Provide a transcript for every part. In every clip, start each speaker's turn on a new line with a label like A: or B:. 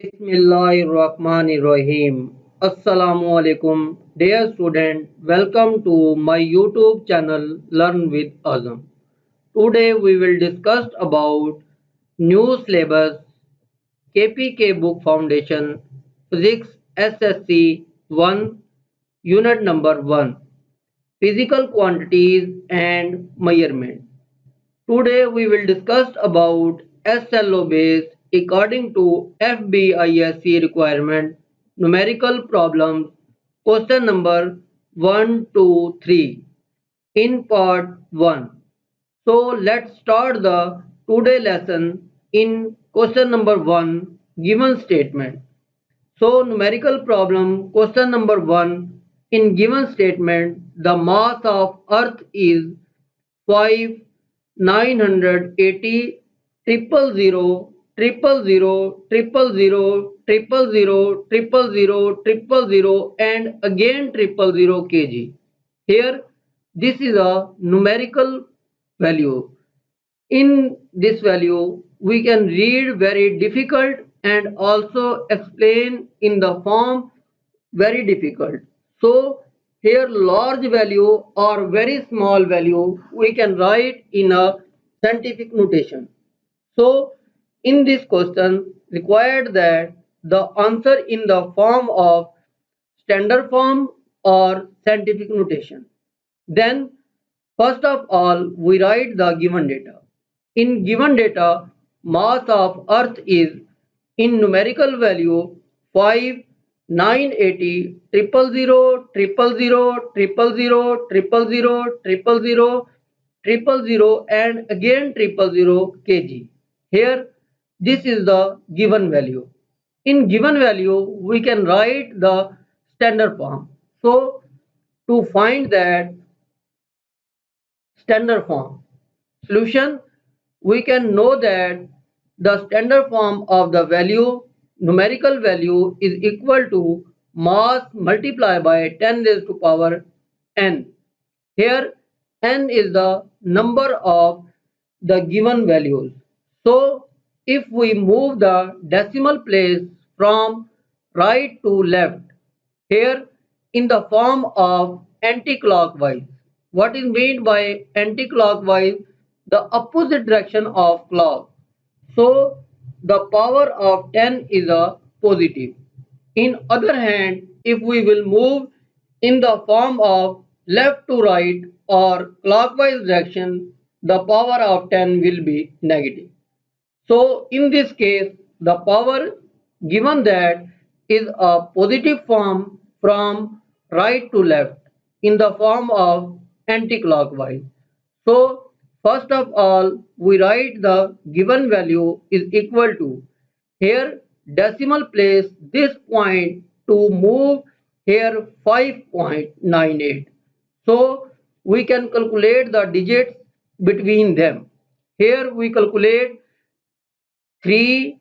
A: Bismillahirrahmanirrahim. Assalam O Alikum. Dear student, welcome to my YouTube channel Learn with Azam. Today we will discuss about new syllabus KPK Book Foundation Physics SSC 1 Unit number 1 Physical Quantities and Measurement. Today we will discuss about SLO based according to FBISC requirement numerical problems question number 1 to 3 in part 1. So let's start the today lesson in question number 1 given statement. So numerical problem question number 1 in given statement the mass of earth is 5 980 triple zero triple zero triple zero triple zero triple zero triple zero and again triple zero kg. Here this is a numerical value. In this value we can read very difficult and also explain in the form very difficult. So here large value or very small value we can write in a scientific notation. So in this question required that the answer in the form of standard form or scientific notation. Then first of all we write the given data. In given data mass of earth is in numerical value 5 980 triple zero triple zero triple zero triple zero triple zero triple zero and again triple zero kg. Here this is the given value. In given value we can write the standard form. So to find that standard form solution we can know that the standard form of the value numerical value is equal to mass multiplied by 10 raised to power n. Here n is the number of the given values. So if we move the decimal place from right to left here in the form of anti-clockwise. What is meant by anti-clockwise? The opposite direction of clock. So the power of 10 is a positive. In other hand, if we will move in the form of left to right or clockwise direction, the power of 10 will be negative. So in this case, the power given that is a positive form from right to left in the form of anti-clockwise. So first of all, we write the given value is equal to here decimal place this point to move here 5.98. So we can calculate the digits between them. Here we calculate 3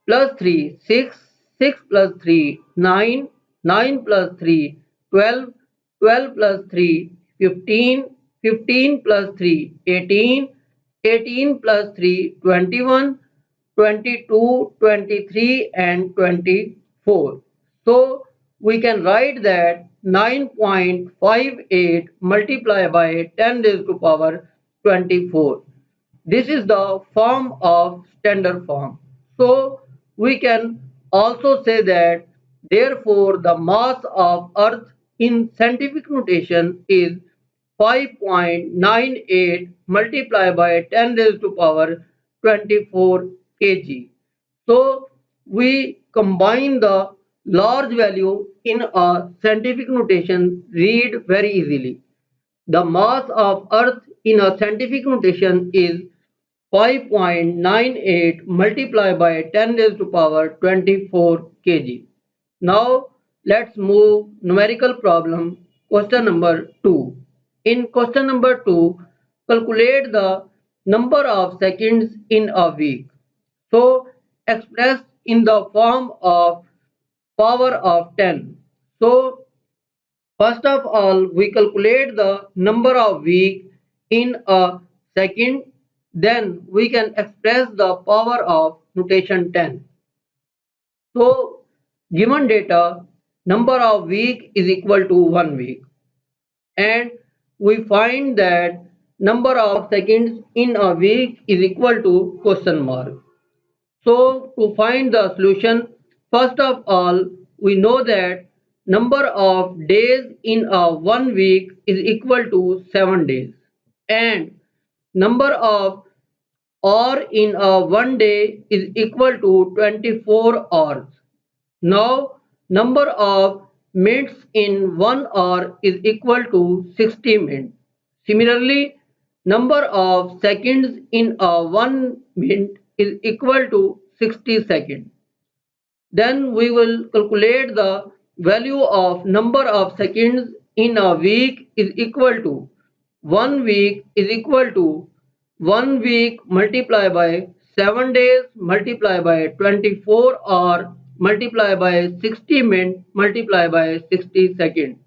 A: plus 3 6, 6 plus 3 9, 9 plus 3 12, 12 plus 3 15, 15 plus 3 18, 18 plus 3 21, 22, 23 and 24. So we can write that 9.58 multiplied by 10 raised to power 24. This is the form of standard form. So we can also say that therefore the mass of earth in scientific notation is 5.98 multiplied by 10 raised to power 24 kg. So we combine the large value in a scientific notation read very easily. The mass of earth in a scientific notation is 5.98 multiplied by 10 raised to power 24 kg. Now let's move numerical problem question number 2. In question number 2, calculate the number of seconds in a week. So expressed in the form of power of 10. So first of all, we calculate the number of weeks in a second. Then we can express the power of notation 10. So given data, number of week is equal to 1 week, and we find that number of seconds in a week is equal to question mark. So to find the solution, first of all, we know that number of days in a 1 week is equal to 7 days, and number of hour in a 1 day is equal to 24 hours. Now number of minutes in 1 hour is equal to 60 minutes. Similarly, number of seconds in a 1 minute is equal to 60 seconds. Then we will calculate the value of number of seconds in a week is equal to 1 week is equal to 1 week multiplied by 7 days multiplied by 24 hours multiplied by 60 minutes multiplied by 60 seconds.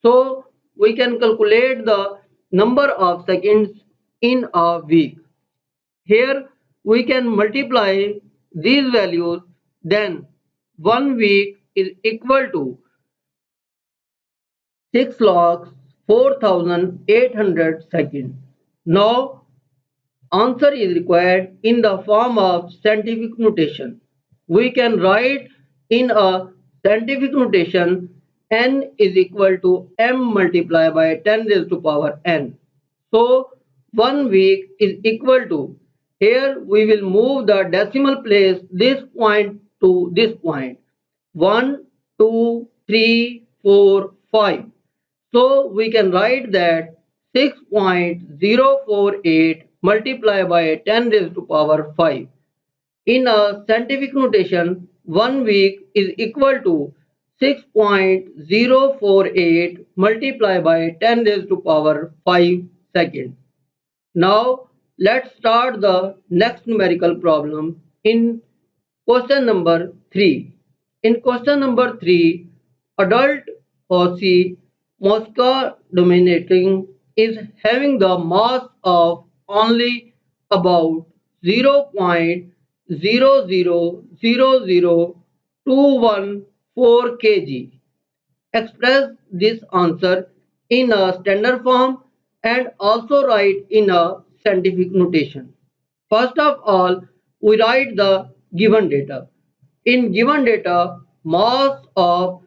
A: So we can calculate the number of seconds in a week. Here we can multiply these values, then 1 week is equal to 6,04,800 seconds. Now answer is required in the form of scientific notation. We can write in a scientific notation n is equal to m multiplied by 10 raised to power n. So 1 week is equal to, here we will move the decimal place this point to this point, 1, 2, 3, 4, 5. So we can write that 6.048 multiplied by 10 raised to power 5. In a scientific notation, 1 week is equal to 6.048 multiplied by 10 raised to power 5 seconds. Now let's start the next numerical problem in question number 3. In question number 3, adult horsey Musca dominating is having the mass of only about 0.00000214 kg. Express this answer in a standard form and also write in a scientific notation. First of all, we write the given data. In given data, mass of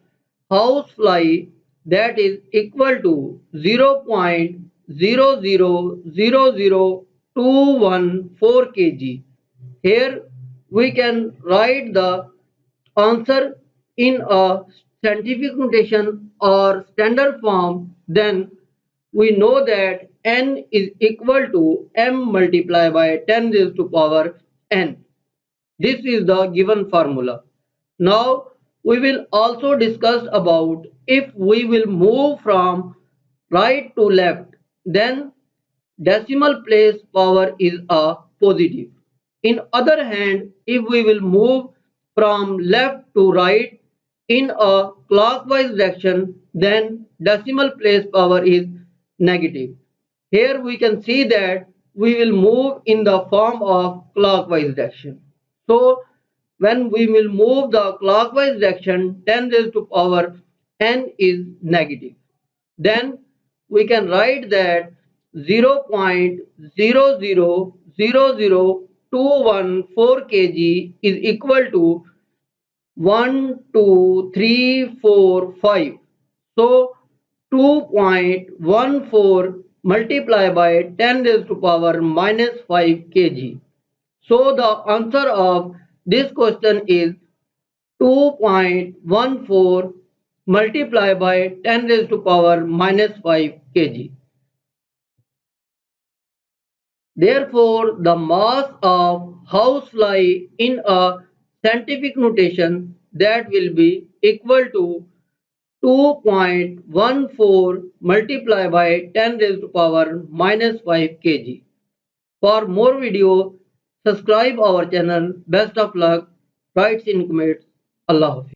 A: housefly, that is equal to 0.00000214 kg. Here we can write the answer in a scientific notation or standard form. Then we know that n is equal to m multiplied by 10 raised to power n. This is the given formula. Now we will also discuss about if we will move from right to left, then decimal place power is a positive. In other hand, if we will move from left to right in a clockwise direction, then decimal place power is negative. Here we can see that we will move in the form of clockwise direction. So when we will move the clockwise direction, 10 raised to power n is negative. Then we can write that 0.00000214 kg is equal to 1, 2, 3, 4, 5. So 2.14 multiplied by 10 raised to power minus 5 kg. So the answer of this question is 2.14 multiplied by 10 raised to power minus 5 kg. Therefore, the mass of housefly in a scientific notation, that will be equal to 2.14 multiplied by 10 raised to power minus 5 kg. For more video, subscribe our channel. Best of luck. Writes in comments. Allah Hafiz.